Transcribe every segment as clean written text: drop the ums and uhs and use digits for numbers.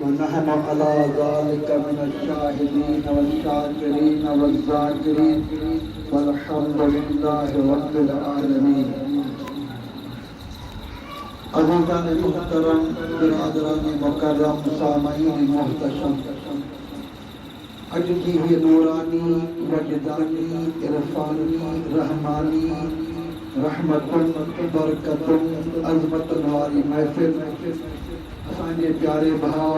ونحن على ذلك من الشاهدين والشاكرين والذاكرين والحمد لله رب العالمين. अज़ीज़ान मुहतरम, बिरादरान मुकर्रम, सामईन मुहतशम, अज की ये नूरानी वजदानी इरफानी रहमानी रहमतुन बरकतुन अज़मतुन वाली महफिल असांजे प्यारे भाउ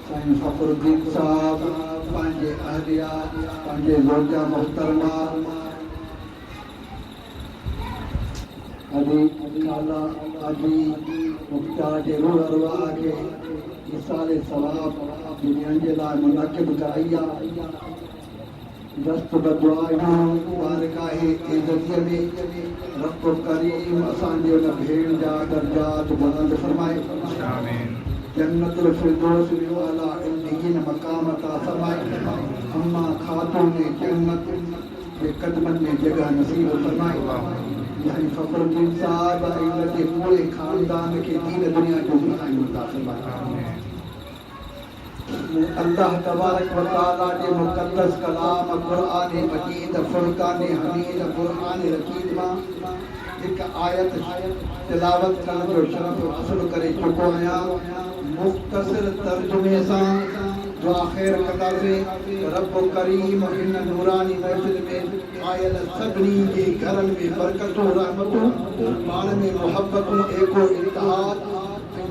साईं फ़खरुद्दीन साहब, पंहिंजे अहलिया, पंहिंजे ज़ौजा मुहतरमा, अली खाला अली मुख्तार जे रूह अरवाह खे इसाले सवाब दुनिया जे लाइ मुनक़िद कराई आहे। दस्त बदुआयूं बारगाह इज़्ज़तीअ में रब करीम असांजे उन भेण जा दर्जात बुलंद फरमाए, जन्नतुल फिरदौस में आला इल्लियीन मक़ाम अता फरमाए, अम्मा खातून जन्नत के कदमनि में जगह नसीब फरमाए। यानी फ़खरुद्दीन साहब ऐं उनजे पूरे ख़ानदान खे दीन दुनिया जो भलाइयूं अता फरमाए। अल्लाह तबारक व तआला जे मुक़द्दस कलाम क़ुरान मजीद फुरक़ान हमीद क़ुरान रकीब मां हिक आयत तिलावत करण जो शरफ़ हासिल करे चुको आहियां। मुख़्तसर तर्जुमे सां दुआ ख़ैर कंदासीं त रब करीम हिन नूरानी महफ़िल में आयल सभिनी जे घरनि में बरकतूं रहमतूं, पाण में मुहबतूं, एको इत्तेहाद,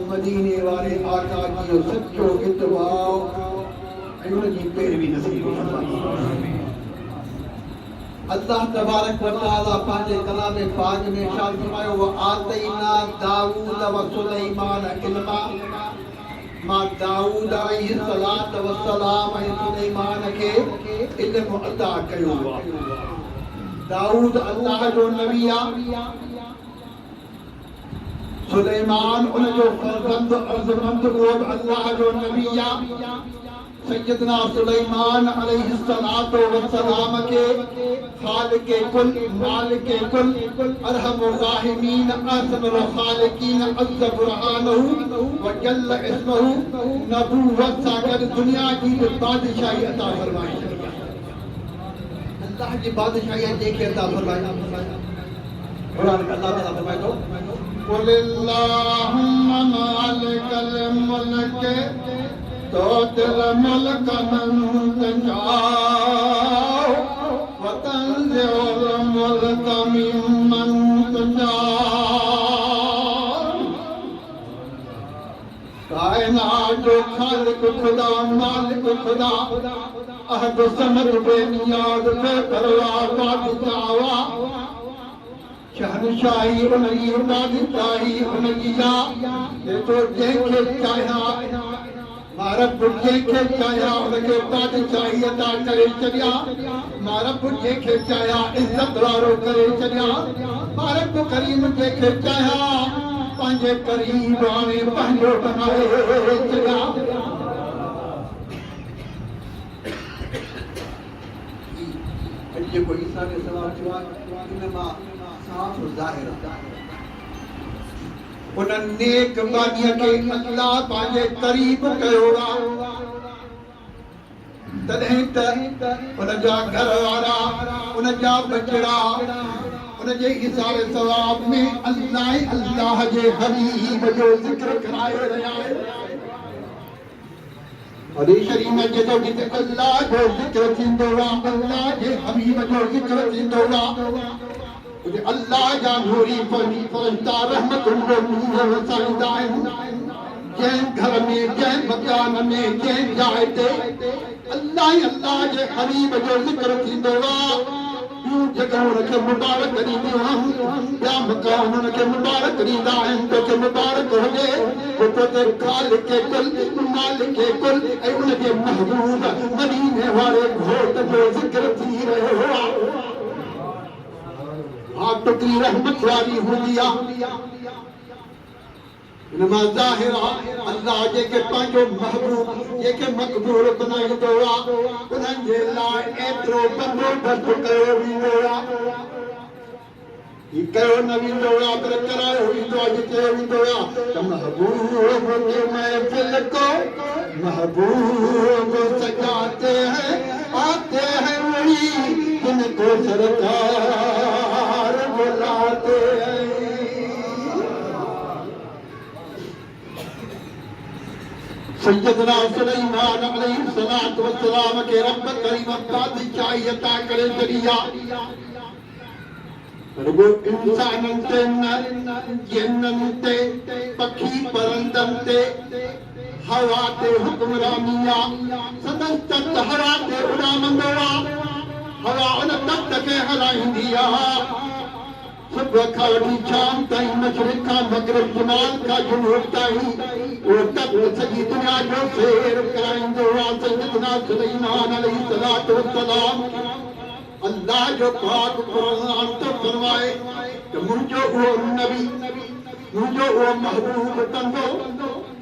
मदीने वाले आका की सच्चो इत्तबाउ ऐं उनजी पैरवी नसीब फरमाए। अल्लाह तबारक व तआला पंहिंजे कलाम पाक में इरशाद फरमायो, व आतैना दाऊद व सुलैमान इल्मा, मां दाऊद अलैहिस्सलात व सलाम ऐं सुलैमान खे इल्म अता कयो। दाऊद अल्लाह जो नबी आहे, सुलेमान उन जो फर्जंद अर्ज़मंद वो अल्लाह जो नबी आहे। सैयदना सुलेमान अलैहिस्सलातो वस्सलाम के खालिक़े कुल मालिके कुल अरहमुर राहिमीन अहसनुल खालिकीन अज़्ज़ बुरहानहु व जल्ल इस्महु नबुव्वत सां गॾु दुनिया जी बादशाही अता फरमाई। अल्लाह जी बादशाही जेके अता फरमाई। कुरान में अल्लाह ताला फरमाए थो, कुलिल्लाहुम्मा मालिकल मुल्क तुतिल मुल्क मन तशाउ व तंज़िउल मुल्क मिम्मन तशाउ। कायनात जो खालिक खुदा, मालिक खुदा, अहद समद बेनियाज़ बेपरवाह बादशाह, शहनशाही उनजी बादशाही उनजी आहे। तो जंहिंखे चाहियां मां रब जंहिंखे चाहियां उनखे बादशाही अता करे छॾियां। मां रब जंहिंखे चाहियां इज़त वारो करे छॾियां। मां रब करीम जंहिंखे चाहियां पंहिंजे करीब हाणे पंहिंजो बनाए छॾियां। जेको ईसा खे सवाल थियो आहे इन मां साफ़ ज़ाहिर आहे, उन नेक बानीअ खे अल्लाह पंहिंजे करीब कयो आहे। तॾहिं त उन जा घर वारा, उन जा बचड़ा, उन जे हिसाब सवाब में अल्लाह जे हबीब जो ज़िक्र कराए रहिया आहिनि। हदीस शरीफ में जेको जिते अल्लाह जो ज़िक्र थींदो आहे, अल्लाह जे हबीब जो ज़िक्र थींदो आहे, उते अल्लाह जा नूरी फरिश्ता रहमतुन जो नूर वसाईंदा आहिनि। जंहिं घर में, जंहिं मकान में, जंहिं जाइ ते अल्लाह जे हबीब जो ज़िक्र थींदो आहे, ॿियूं जॻहूं उनखे मुबारक ॾींदियूं आहिनि, ॿिया मकान उनखे मुबारक ॾींदा आहिनि। तोखे मुबारक हुजे उते खालिक़े कुल मालिके कुल ऐं उनजे महबूब मदीने वारे घोट जो ज़िक्र थी रहियो आहे। टुकरी रहमत वारी हूंदी आहे। इनमां ज़ाहिर आहे अल्लाह जेके पंहिंजो महबूब, जेके मक़बूल बनाईंदो आहे, उन्हनि जे लाइ एतिरो बंदोबस्त कयो वेंदो आहे। कयो न वेंदो आहे पर करायो वेंदो आहे जिते वेंदो आहे त महबूब के महफिल को महबूब सजाते हैं आते हैं वही जिनको सरकार बुलाते हैं। सैयदना सुलेमान अलैहिस्सलातु वस्सलाम के रब करीम बादशाही अता करे जरिया रुगो इंसानन ते न जिन्नन ते पखी परंदन ते हवा ते हुक्मरानिया सदस्तत हवा ते उड़ामंदो हवा उन तख्त खे हलाईंदी आहे सुबह खां वठी शाम ताईं मशरिक़ खां मग़रिब शुमाल खां जुनूब ताईं उहो तख्त सॼी दुनिया जो सैर कराईंदो आहे। सैयदना सुलेमान अलैहिस्सलातु वस्सलाम अल्लाह जो पाक क़ुरान तो फरमाए त मुंहिंजो उहो नबी मुंहिंजो उहो महबूब कंदो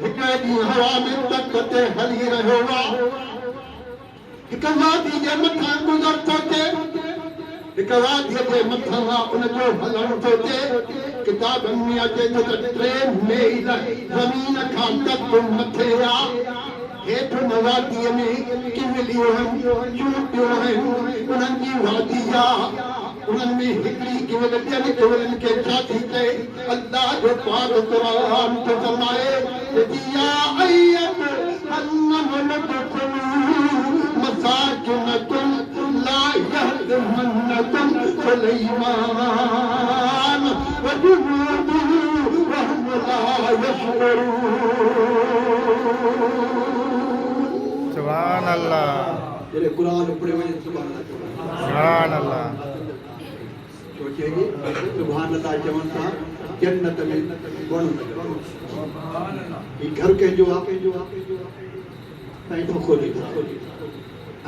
हिकु ॾींहुं हवा में तख्त ते हली रहियो आहे हिकु वादी जे मथां गुज़र थो थिए हिकु वादीअ जे मथां उनजो हलणु थो थिए। किताबनि में अचे थो त 3 मील ज़मीन खां तख्त मथे आहे हेठि न वादीअ में किवलियूं आहिनि चूटियूं आहिनि उन्हनि जी वादी आहे उन्हनि में हिकिड़ी किवल ॿियनि किवलनि खे छा थी चए अल्लाह जो पाक क़ुरान थो फरमाए या अय्युहन मसाकिनकुम ला यहदिमन्नकुम सुलैमान व जुनूदुहु व हुम ला यशउरून। सुभान अल्लाह जॾहिं क़ुरान पढ़े वञे सुभान अल्लाह सोचे जी सुभान अल्लाह चवण सां जन्नत में वण घर कंहिंजो आहे साईं थो खोले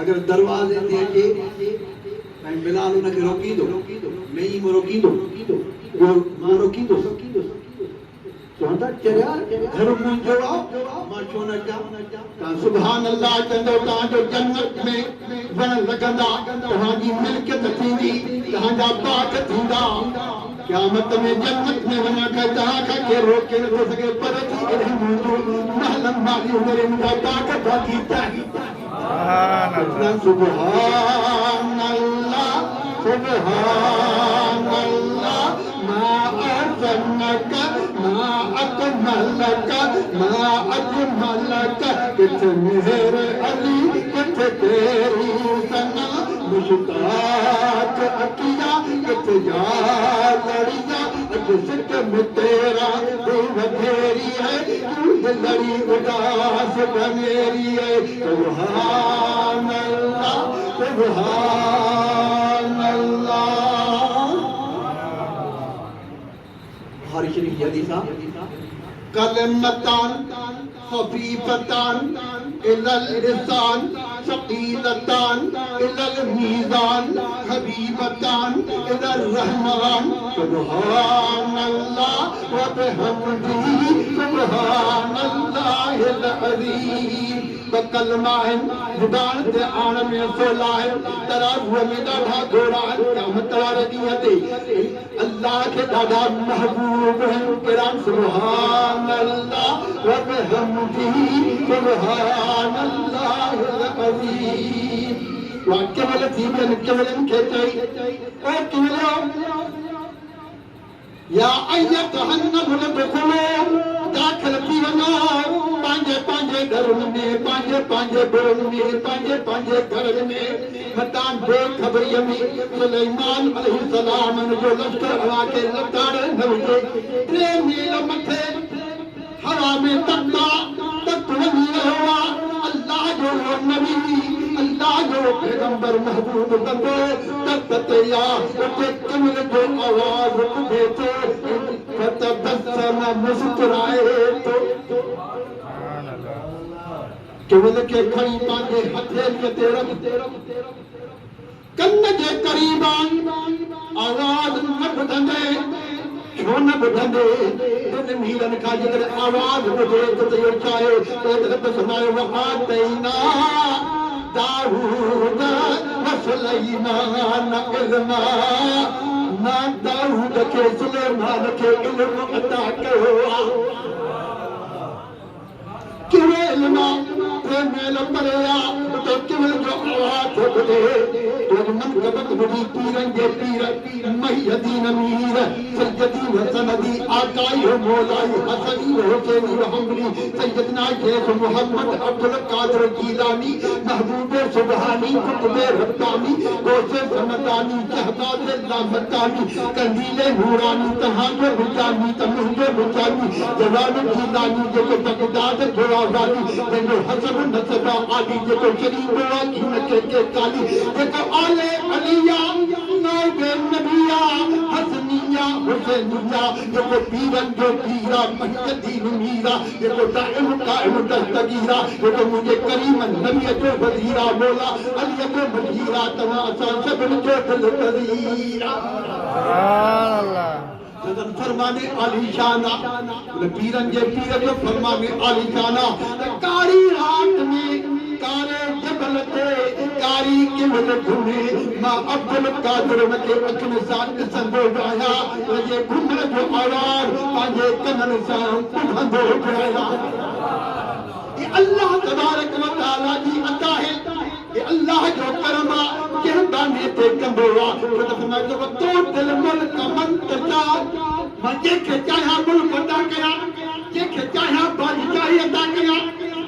अगर दरवाज़े ते अचे साईं बिलाल हुनखे रोकींदो नई में रोकींदो मां रोकींदो चवंदा चरिया घर मुंहिंजो आहे मां छो न अचां तव्हां सुभान अल्लाह चवंदो तव्हांजो जन्नत में वण लॻंदा तव्हांजी मिल्कियत थींदी तव्हांजा बाग थींदा क़यामत में जन्नत में वञण खां तव्हां खां केरु रोके नथो सघे पर महलनि मालियूं वरी मुंहिंजा बाग बाक़ी सुभान अल्लाह सुभान अल्लाह मा अज़मक मा अकमलक मा अजमलक किथे मेहर अली किथे तेरी सना मुश्ताक अकिया किथे यार लड़िया जिसक में तेरा बधेरी है तू लड़ी उदास बनेरी है सुभान अल्लाह सुभान अल्लाह। बुखारी शरीफ की हदीस कलमतान खफीफतान इलल लिसान सकीलतान इलल मीज़ान हबीबतान इलर रहमान सुभान अल्लाह व बिहम्दिही सुभान अल्लाहिल अज़ीम। कलमा आहिनि ज़ुबान ते आण में सोला आहिनि तराज़ूअ में ॾाढा घोड़ा आहिनि क़यामत वारे ॾींहं ते अल्लाह खे ॾाढा महबूब आहिनि कहिड़ा सुभान अल्लाह व बिहम्दिही सुभान अल्लाहिल अज़ीम। वाक्य वल थी ॿियनि केवलनि खे चई ओ केवलो या अय्युहन मुदख़िलो दाख़िल थी वञो पंहिंजे पंहिंजे घरनि में पंहिंजे पंहिंजे ॿोड़नि में पंहिंजे पंहिंजे घरनि में मतां बेख़बरीअ में सुलेमान अलैहिस्सलाम जो लश्कर हवा खे लताड़े न विझे 3 मील मथे हवा में तख्त वञी रहियो आहे अल्लाह जो नबी अल्लाह जो पैगंबर महबूब कंदो तख्त ते या उते कमल जो आवाज़ ॿुधे थो فتبسم मुस्कुराए थो केवल के खणी पंहिंजे हथेलीअ ते रख कन जे करीब आवाज़ न ॿुधंदे छो न ॿुधंदे 3 मीलनि खां जेकर आवाज़ ॿुधे त इहो चाहे त सुनायो आतैना दाऊद व सुलैमान इल्मा ना दाऊद के सुलेमान के इल्म अता कयो किवे इल्मा ते मेल परेया तो किवे जो आवाज ॿुधे तो मनकबत बुधी पीरन जे पीर महीदीन मीर सैयदीन सनदी आकाई हो मौलाई हसनी हो हुसैनी हो हम्बली सैयदना शेख मोहम्मद अब्दुल कादिर जीलानी महबूब सुबहानी कुतुब रब्बानी गोशे समदानी शहबाज लामकानी कंदीले नूरानी तहाजो बिजानी तमुजो बिजानी जवान जीलानी जो बगदाद जोरावानी जो हसन नसबा आदि जो शरीफ की के काली जो आले अलिया नाइबे नबिया हसनिया हुसैनिया जो पीरन जो पीरा महीदीन मीरा जो दाइम कायम दस्तगीरा जो मुझे करीम नबी जो वजीरा मौला अली जो वजीरा तवा असा सभिन जो दिल कदीरा जदन फरमाने आली शाना पीरन जे पीर जो फरमाने आली शाना कारी रात में कारे जबल ते कारी किमल घुमे मां अब्दुल कादिर के अखन सां ॾिसंदो आया जे घुमण जो आवाज़ पंहिंजे कननि सां ॿुधंदो आया ये अल्लाह तबारक व तआला जी अता है ये अल्लाह जो करम के बाने ते कंदो आहे तो मैं जो तो दिल मुल्क मन तता मां जेके चाहियां मुल्क अता कया जेके चाहियां बादशाही अता कया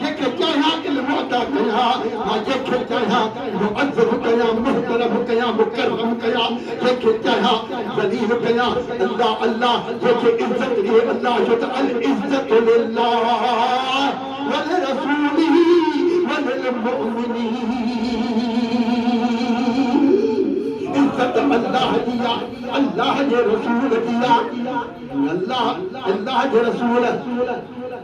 जेके चाहियां इल्म अता कया मां जेके चाहियां मुअज़्ज़ज़ कया मुहतरम कया मुकर्रम कया जेके चाहियां ज़लील कया अल्लाह अल्लाह जेके इज्जत ॾिए अल्लाह जो त अल इज्जत लिल्लाह ولرسوله وللمؤمنين عزت اللہ دیا اللہ کے رسول دیا اللہ کے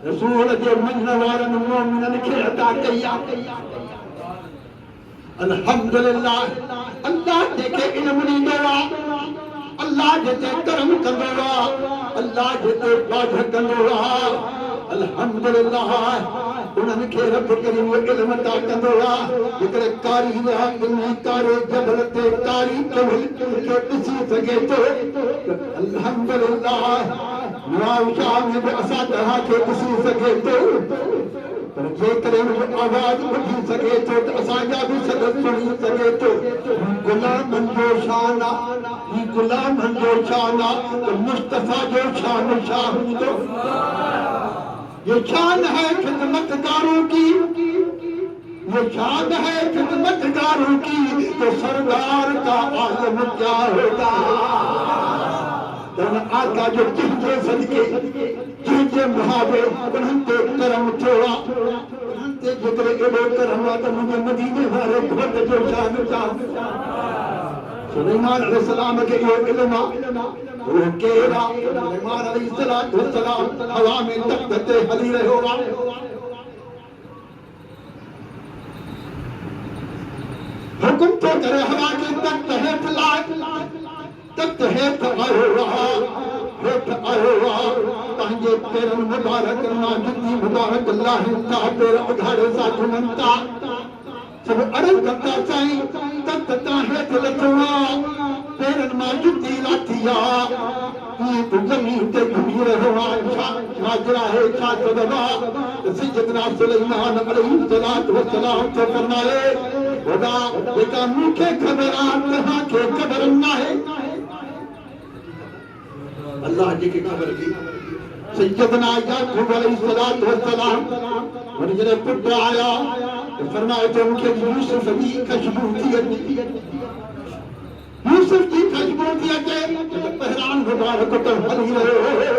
رسول کے من وارن مومنن کے عطا کیا الحمدللہ اللہ کے علم ॾींदो اللہ کے کرم कंदो اللہ के बाढ़ कंदो अल्हम्दुलिल्लाह उन्हनि खे रब करीम इल्म अता कंदो आहे हिकिड़े कारी इल्मी कारी जबल ते कारी कमल खे ॾिसी सघे थो अल्हम्दुलिल्लाह नवाब शाह में बि असां तव्हां खे ॾिसी सघे थो पर जेकॾहिं उनजो आवाज़ ॿुधी सघे थो त असांजा बि सद सुणी सघे थो गुलामनि जो शान आहे ही गुलामनि जो शान आहे त मुस्तफ़ा जो शान छा हूंदो ये शान है खिदमतगारों की ये शान है खिदमतगारों की तो सरदार का आलम क्या होगा आका जो जिनके सदके जिनके मुहाबे उन्हनि ते करम थियो आहे उन्हनि ते जेकॾहिं एॾो करम आहे त मुंहिंजे मदीने वारे घोट जो शान छा सुलेमान अलैहिस्सलाम खे इहो इल्मु आहे वो केरा सुलेमान अलैहिस्सलाम हवा में तख्त ते हली रहियो आहे हुकुम थो करे हवा खे तख्त हेठि लाइ तख्त हेठि आयो आहे पंहिंजे पेरनि मुबारक मां जुती मुबारक लाहिनि था पेर उघाड़े सां घुमनि था सब अर्ज़ कंदा साईं तख्त तां हेठि लथो आहे पेरनि मां जुती लाथी आहे तू ज़मीन ते घुमी रहियो आहे छा आहे छा सबब आहे सैयदना सुलेमान अलैहिस्सलाम थो फरमाए ख़ुदा जेका मूंखे ख़बर आहे तव्हांखे ख़बर नाहे अल्लाह जी की खबर की सैयदना याकूब अलैहिस्सलाम वरी जॾहिं पुटु आया त फरमाए तो मूंखे यूसुफ जी खुशबू थी अचे यूसुफ जी खुशबू थी अचे त पहिरान मुबारक तो हली रहियो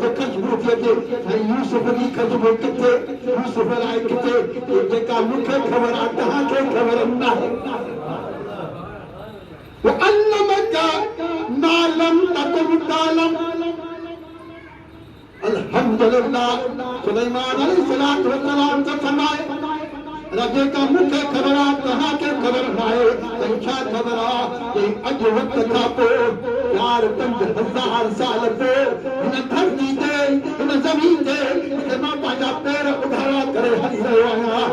तो खुशबू थी अचे साईं यूसुफ जी खुशबू किथे यूसुफ लाइ किथे जेका मूंखे ख़बर आहे तव्हांखे ख़बर नाहे وعلمك ما لم تكن تعلم الحمدللہ سلیمان علیہ السلام تو فرمائے रजे का मूंखे ख़बर आहे तव्हांखे ख़बर नाहे त छा ख़बर आहे अॼु वक़्त खां पोइ 4-5,000 साल पोइ हिन धरती ते हिन ज़मीन ते मां पंहिंजा पेर उघाड़ा करे हली रहियो आहियां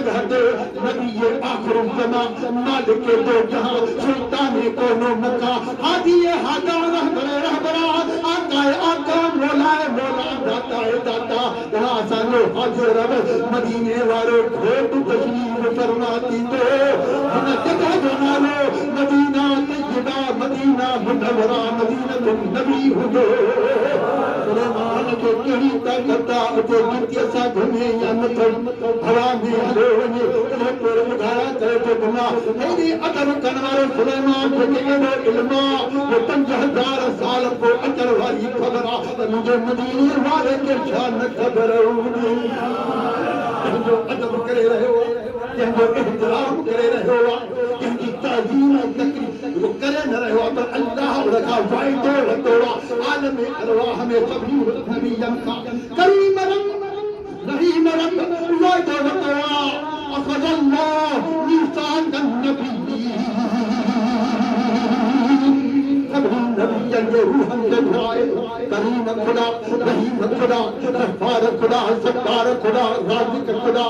जगह दे नबी ये आखिर ज़मान मालिक दो जहां सुल्तान कोनो मका हादी हादा रहबरा आका आका मौला मौला दाता दाता रासानो हाजिर मदीने वाले घोट तशरीफ फरमाती तो हम जगह बनालो मदीना तैयबा मदीना मुनव्वरा मदीना नबी हुजो सुलेमान के कड़ी ताकता उते गिनती सा घुमे या मत हवा में हलो वने उन्हें पर उठाया करे तो गुना मेरी अदब कनवारे सुलेमान के एडो इल्मा वो 5000 साल को अजर वाली खबर मुझे मदीने वाले के शान खबर जो अदब करे रहे हो जो एहतराम करे रहे हो जिनकी ताजीम तकरीम वो करे न रहे हो पर अल्लाह रखा वाइदो वतोड़ा आलम अरवाह में सभी नबियन का करीम रहीम वाइदो वतोड़ा अखज़ल्लाह मीसाक नबी ये रूहन जलाए करीम खुदा रहीम खुदा गफ्फार खुदा सत्तार खुदा राज़िक खुदा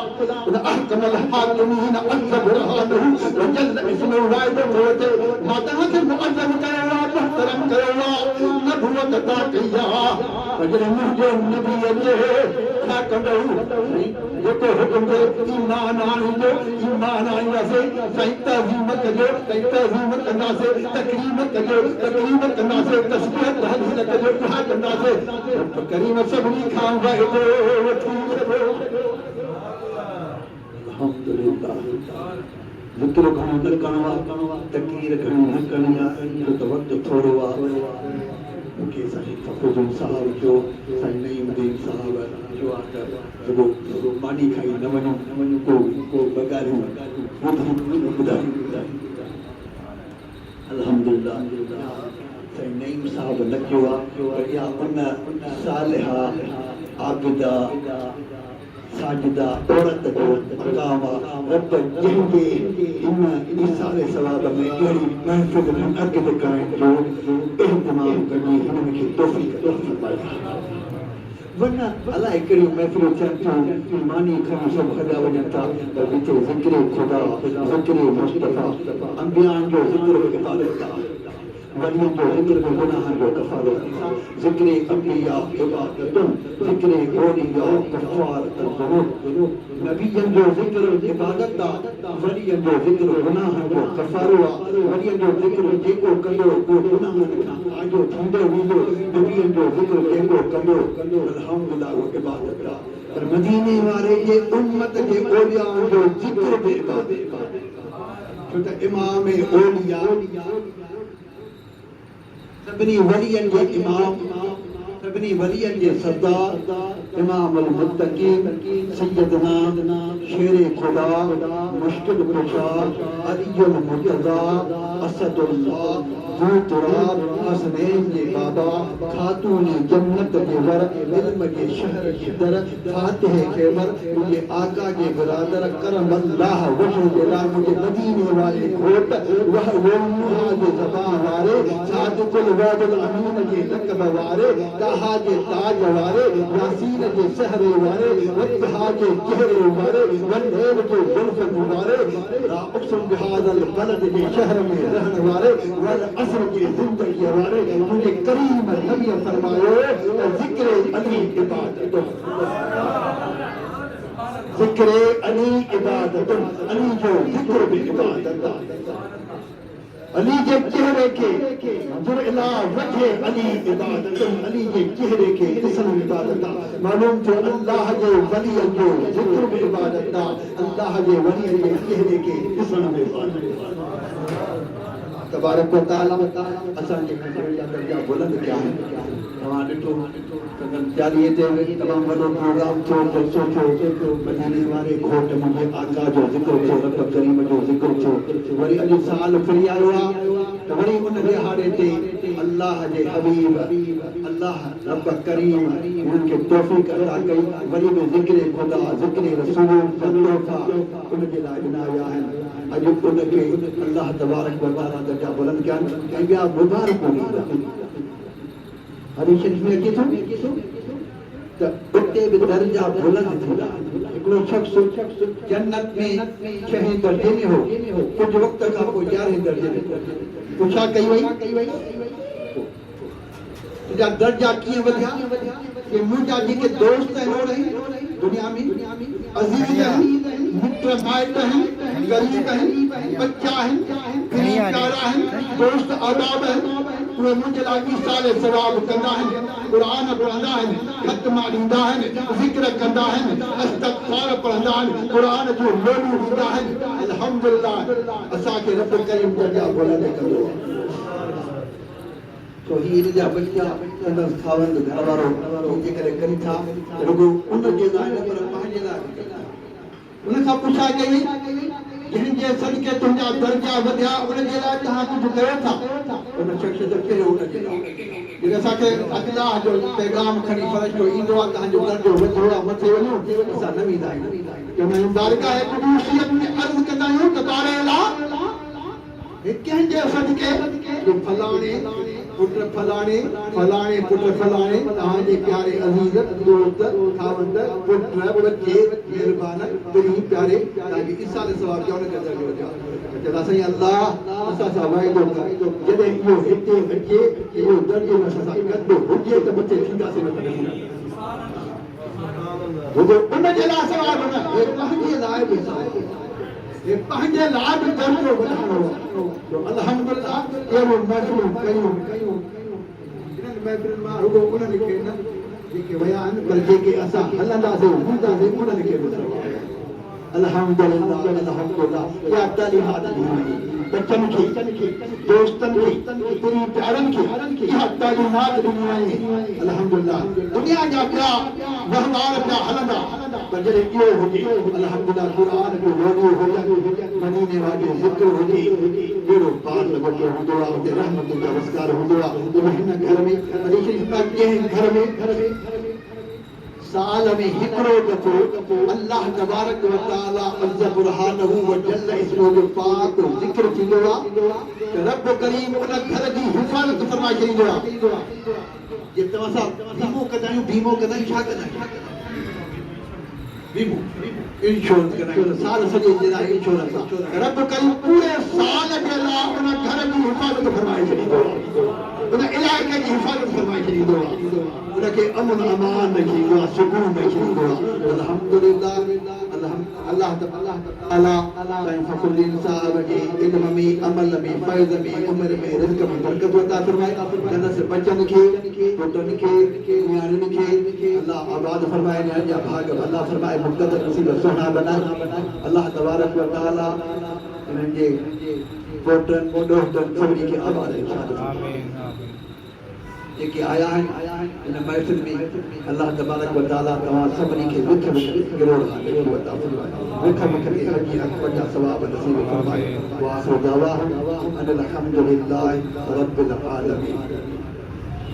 अहकमल हाकिमीन अज़बुरहानुहु वजल इस्मु वाहिद होते माता के मुअज़्ज़म करेगा मुहतरम करेगा नबुवत अता किया अगर मुझे नबी अल्लाह क्या करूं ये तो हुक्म दे ईमान आने से सही तज़ीम करो सही तज़ीम करना से तकरीम करना से तस्बीह तहलील करो दुआ करना से करीम सभी खाऊंगा तो अल्हम्दुलिल्लाह जिक्र घणो न करणो तकरीर घणी न करणी तो वक्त थोड़ो मूंखे साईं फ़खरुद्दीन साहब जो साईं नईमुद्दीन साहब जो आकर वो मानी खाई न वञूं को बगारियूं ॿुधायूं अल्हम्दुलिल्लाह साईं नईम साहब न कयो आहे या उन सालिहा आबिदा साजिदा औरत जो मक़ाम आहे रब जंहिंखे इन ईसाले सवाब में अहिड़ी महफ़िल में अॻिते करण जो इहतिमाम कढी हिननि खे तौफ़ीक़ अता फ़रमाए वरना अलाए कहिड़ियूं महफ़िलूं थियनि थियूं मानी खणी सभु हलिया वञनि था त विच ज़िक्र ख़ुदा ज़िक्र मुस्तफ़ा अंबियान जो ज़िक्र इबादत आहे वलियन जो ज़िक्र में गुनाहन जो कफ़ारत ज़िक्र अंबिया इबादतुन ज़िक्र औलिया कफ़ारतुन ज़ुनूब नबियन जो ज़िक्र इबादत आहे वलियन जो ज़िक्र गुनाहन जो कफ़ारो आहे वलियन जो ज़िक्र जेको कंदो उहो गुनाहन खां आजो थींदो वेंदो नबियन जो ज़िक्र जेको कंदो अल्हम्दुलिल्लाह उहो इबादत आहे पर मदीने वारे जे उम्मत जे औलिया जो ज़िक्र बि इबादत आहे छो त इमाम औलिया सभिनी वलियन जे इमाम सभिनी वलियन जे सरदार इमाम अल मुत्तकीन सैयदना शेर खुदा मुश्किल कुशा अलीउल मुर्तज़ा असदुल्लाह दूतराब हसनैन जे बाबा खातून जन्नत जे वर इल्म जे शहर जे दर फातिह खेबर मुझे आका जे बिरादर करम अल्लाह वजह जे ला मुझे मदीने वाले घोट वह वल्लाह जे ज़बान वारे सादिकुल वादुल अमीन जे लक़ब वारे ताहा जे ताज वारे यासीन जे सहरे वारे वत्हा जे चेहरे वारे वल्लैल जे जुल्फ वारे ला उक़्सिम बिहाज़ल बलद जे शहर में रहने वाले वल असर की जिंदगी वाले मुझे करीम नबी फरमायो जिक्र अली इबादत जिक्र अली इबादत अली जो जिक्र भी इबादत अली के चेहरे के जो इला वजह अली इबादत अली के चेहरे के ॾिसण इबादत मालूम जो अल्लाह जे वली जो जिक्र भी इबादत अल्लाह जे वली के चेहरे के ॾिसण में इबादत तबारक व तआला असांजे खंडे जा दर्जा बुलंद क्या है तव्हां ॾिठो चालीहे ते तमामु वॾो प्रोग्राम थियो जलसो थियो मदीने वारे घोट मुंहिंजे आका जो ज़िक्र थियो रब करीम जो ज़िक्र थियो वरी अॼु साल फिरी आयो आहे त वरी उन दिहाड़े ते अल्लाह जे हबीब अल्लाह रब करीम उन्हनि खे तौफ़ीक़ अता कई वरी बि ज़िक्र ख़ुदा ज़िक्र रसूल तोहफ़ा उन जे लाइ ॾिना आहिनि अॼु उनखे अल्लाह तबारक व तआला दर्जा बुलंद कया ऐं ॿिया मुबारकूं ॾींदा हदीस शरीफ़ में अचे थो त उते बि दर्जा बुलंद थींदा। हिकिड़ो शख़्स जन्नत में 6 दर्जे में हो, कुझु वक़्त खां पोइ 11 दर्जे में पहुतो। छा कई वई तुंहिंजा दर्जा कीअं वधिया कि मुंहिंजा जेके दोस्त आहिनि दुनिया में अज़ीज़ आहिनि, मिट माइट आहिनि, ग़रीब आहिनि, बच्चा आहिनि, प्यारा आहिनि, दोस्त आदाब आहिनि, उहे मुंहिंजे लाइ ईसाले सवाब कंदा आहिनि, क़ुरान पढ़ंदा आहिनि, ख़त्मा ॾींदा आहिनि, ज़िक्र कंदा आहिनि, इस्तग़फ़ार पढ़ंदा आहिनि, क़ुरान जो लोलू ॾींदा आहिनि। अल्हम्दुलिल्लाह असांखे रब करीम दर्जा बुलंद कंदो आहे। तो ही जा बच्चा संदसि खावंद घर वारो जे करे कनि था रुगो उन जे लाइ न पर पंहिंजे लाइ। उन खां पुछा कई जंहिंजे सदके तुंहिंजा दर्जा वधिया उन जे लाइ तव्हां कुझु कयो था? उन शख़्स जो कहिड़ो उन जे लाइ जेके असांखे अल्लाह जो पैगाम खणी फ़रिश्तो ईंदो आहे तव्हांजो दर्जो वधियो आहे मथे वञो, असां न वेंदा आहियूं। चवंदा बारका है कुदूसियत में अर्ज़ कंदा आहियूं त बारेला कंहिंजे सदके जो फलाणे पुट फलाणे फलाणे पुट फलाणे तव्हांजे प्यारे अज़ीज़ दोस्त खावंद पुट बच्चे महिरबान तुंहिंजी प्यारे तव्हांखे ईसाले सवाब जो उनखे दर्जो ॾिया। चवंदा साईं अल्लाह असां सां वाइदो कर जॾहिं इहो हिते अचे इहो दर्जो असां सां गॾु हुजे त मथे थींदासीं न त उन जे लाइ सवाब न हे पंहिंजे लाइ बि सवाब ये पंहिंजे लाइ बि दर्जो वधाइणो आहे। अल्हम्दुलिल्लाह अहिड़ो महसूस कयूं इन्हनि महफ़िलुनि मां रुगो उन्हनि खे न जेके विया आहिनि पर जेके असां हलंदासीं हूंदासीं उन्हनि खे बि सवाब। अल्हम्दुलिल्लाह अल्हम्दुलिल्लाह या तालीमात ॾिनी बच्चनि खे दोस्तनि खे तुंहिंजी प्यारनि खे इहा तालीमात ॾिनी वई। अल्हम्दुलिल्लाह दुनिया जा ॿिया वहिंवार पिया हलंदा पर जॾहिं इहो हुजे अल्हम्दुलिल्लाह क़ुरान जो लोॾो हुजे मदीने वारो ज़िक्र हुजे अहिड़ो पार लॻो हूंदो आहे उते रहमतुनि जो वसकार हूंदो आहे। हिन घर में कंहिं घर में साल में हिकिड़ो दफ़ो अल्लाह तबारक व तआला अज़्ज़ बुरहानहू व जल्ल इस्मो जो पाक ज़िक्र थींदो आहे त रब करीम उन घर जी हिफ़ाज़त फरमाए छॾींदो आहे। जे तव्हां सां बीमो कंदा आहियूं छा कंदा आहियूं बीमो इंश्योरेंस कंदा आहियूं साल सॼे जे लाइ इंश्योरेंस आहे। रब करीम पूरे साल जे लाइ उन घर जी हिफ़ाज़त फरमाए छॾींदो आहे, उन इलाइक़े जी हिफ़ाज़त फरमाए छॾींदो आहे, उनखे अमन अमान थींदो आहे, सुकून थींदो आहे। अल्हम्दुलिल्लाह अल्लाह ताला साईं फ़खरुद्दीन साहब जे इल्म में अमल में फ़ैज़ में उमिरि में रिज़्क़ में बरकत अता फरमाए। संदसि बचनि खे पुटनि खे नियाणियुनि खे अल्लाह आबाद फरमाए, नियाणियुनि जा भाग अल्लाह फरमाए मुक़द्दर नसीब सुहिणा बनाए। अल्लाह तबारक व तआला इन्हनि जे पोटनि दोस्तनि सभिनी खे आबाद आमीन। जेके आया आहिनि इन महफ़िल में अल्लाह तबारक व तआला तव्हां सभिनी खे विख गिरोड़ अता फरमाए, विख खे हजी अकबर जा सवाब नसीब फरमाए। व आख़िरु दअवाहुम अनिल हम्दुलिल्लाहि रब्बिल आलमीन।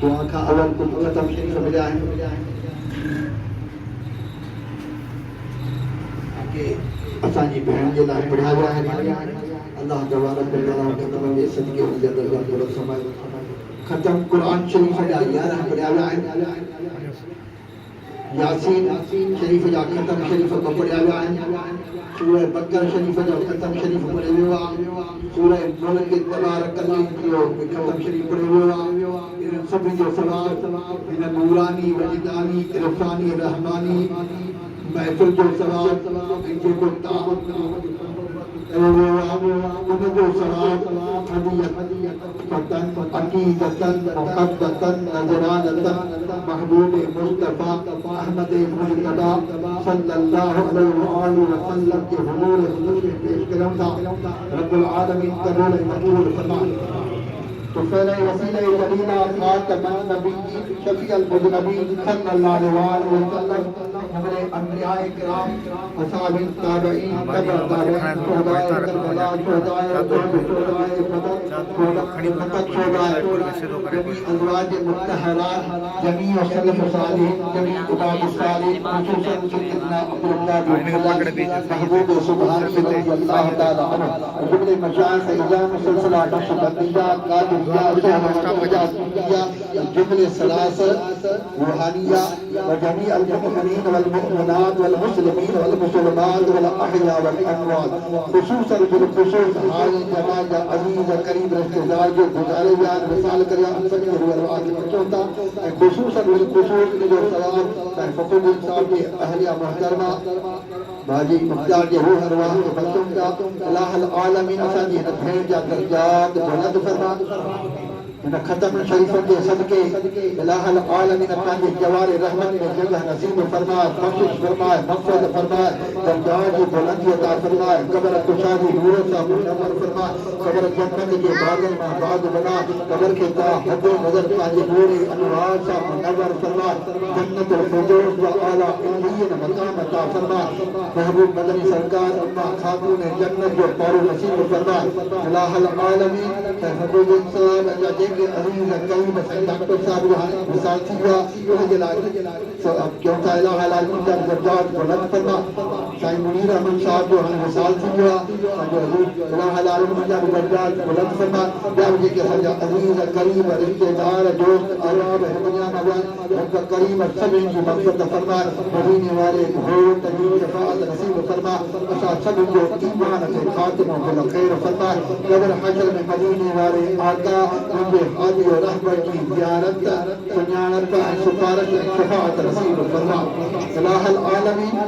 दुआ खां अवल कुझु ख़तम शरीफ़ मिलिया आहिनि के असांजी भेण जे लाइ पढ़िया विया आहिनि। अल्लाह तबारक व तआला ख़तम जे सदके उन जा दर्जा बुलंद फरमाए। ख़त्म कुरान शरीफ़ जा 11 पढ़िया विया आहिनि। यासीन शरीफ़ जा ख़त्म शरीफ़ पढ़िया विया आहिनि। सूरह बक़रा शरीफ़ जो ख़त्म शरीफ़ पढ़ियो वियो आहे। सूरह मुल्क तबारक जो ख़त्म शरीफ़ पढ़ियो वियो आहे। इन सभिनी जो सवाब इन नूरानी वजदानी इरफानी रहमानी महफ़िल जो सवाब जेको उनजो सवाब फतन अकीदतन मुक़द्दतन नज़रानतन महबूब मुस्तफ़ा अहमद मुजतबा सल्लल्लाहु अलैहि वसल्लम के हुजूर में पेश करूं था। रब्बुल आलमीन कबूल मंजूर फरमाए। तो फैले वसीले जलीला खातमन नबी शफीअल मुज़नबीन सल्लल्लाहु अलैहि वसल्लम हमारे अंबियाए किराम असहाबे ताबईन तबा ताबईन शुहदाए करबला शुहदाए जमी अज़वाज मुत्तहरात जमी सलफ सालिहीन जमी इमाम सालिहीन खुसूसन सय्यदना अब्दुल्लाह बिन महबूब सुभान रज़ियल्लाहु तआला अन्हु जुमले मशाइख इज़ाम सिलसिला नक्शबंदिया कादिरिया जुमले सलासत रूहानिया व जमी अल मुमिनीन वल मुमिनात वल मुस्लिमीन वल मुसलमात वल अहया वल अमवात खुसूसन बिल खुसूस हाजी जमात अजीज करीम रिश्तेदार जो गुजारे यार मिसाल कर अनसर के रुआ के बच्चों का खुसूसन बिल खुसूस के जो सलाम फखरुद्दीन साहब के अहलिया मुहतरमा बाजी मुख्तार के रूह अरवाह के बच्चों का अल्लाह अल आलमीन असानी भेड़ जा दर्जात बुलंद फरमा इन खत्म शरीफों के सदके अल्लाह अल आलमीन अपने जवार रहमत में जगह नसीब फरमाए बख्शिश फरमाए मग़फ़िरत फरमाए दर्जात की बुलंदी अता फरमाए कब्र कुशादी नूर से मुनव्वर फरमाए कब्र जन्नत के बागल में बाग बना कब्र के ता हद नजर पाजे नूर अनवार से मुनव्वर फरमाए जन्नत अल फिरदौस व आला इल्लिय्यीन मकाम अता फरमाए महबूब मदनी सरकार अम्मा खातून जन्नत जो पारो नसीब फरमाए अल्लाह अल आलमीन महबूब साहब अल्लाह के अजीज करीम डॉक्टर साहब यहाँ मिसाल थी हुआ क्यों का अल्लाह अल आलमीन का दर्जात बुलंद फरमा साईं मुनीर अहमद साहब जो यहाँ मिसाल थी हुआ जो अल्लाह अल आलमीन का दर्जात बुलंद फरमा जाओ के सजा अजीज करीम रिश्तेदार दोस्त अरब दुनिया में रब करीम सब इनकी मग़फ़िरत फरमा मदीने वाले भोर तजीब शफाअत नसीब फरमा असा सब जो ईमान के खातिमा बिल खैर फरमा कब्र हशर में मदीने वाले आका रब हादी और रहबर की ज़ियारत सुन्यानत सिफारत शफाअत नसीब फरमा अल्लाह अल आलमीन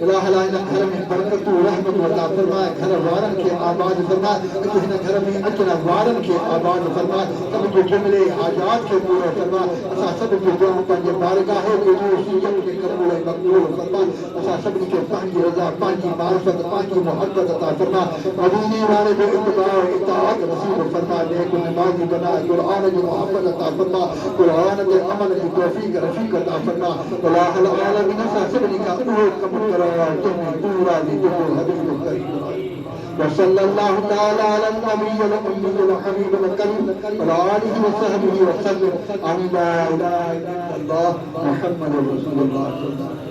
अल्लाह अल घर में बरकत और रहमत अता फरमाए घर वारन के आबाद फरमाए इन घर में अचना वारन के आबाद फरमाए सब के जुमले हाजात के पूरे फरमाए असा सब के दुआ पंजे बारगाह के जो के कबूल मकबूल फरमाए असा सब के पांजी रजा पांजी मारिफत पांजी मोहब्बत अता फरमाए मदीने वाले जो इत्तबा और इताअत नसीब फरमाए नेक नमाज़ी बना कुरान की मोहब्बत अता फरमा कुरान के अमल की तौफीक रफीक अता फरमा अल्लाह अल आलमीन सा सबनी का वो कम करो तुम पूरा दी जो हबीब करीम वसल्लल्लाहु तआला अला नबी अल उम्मी अल हबीब अल करीम व आलिहि व सहबिहि व सल्लम आमीन ला इलाहा इल्लल्लाह मुहम्मदुर रसूलुल्लाह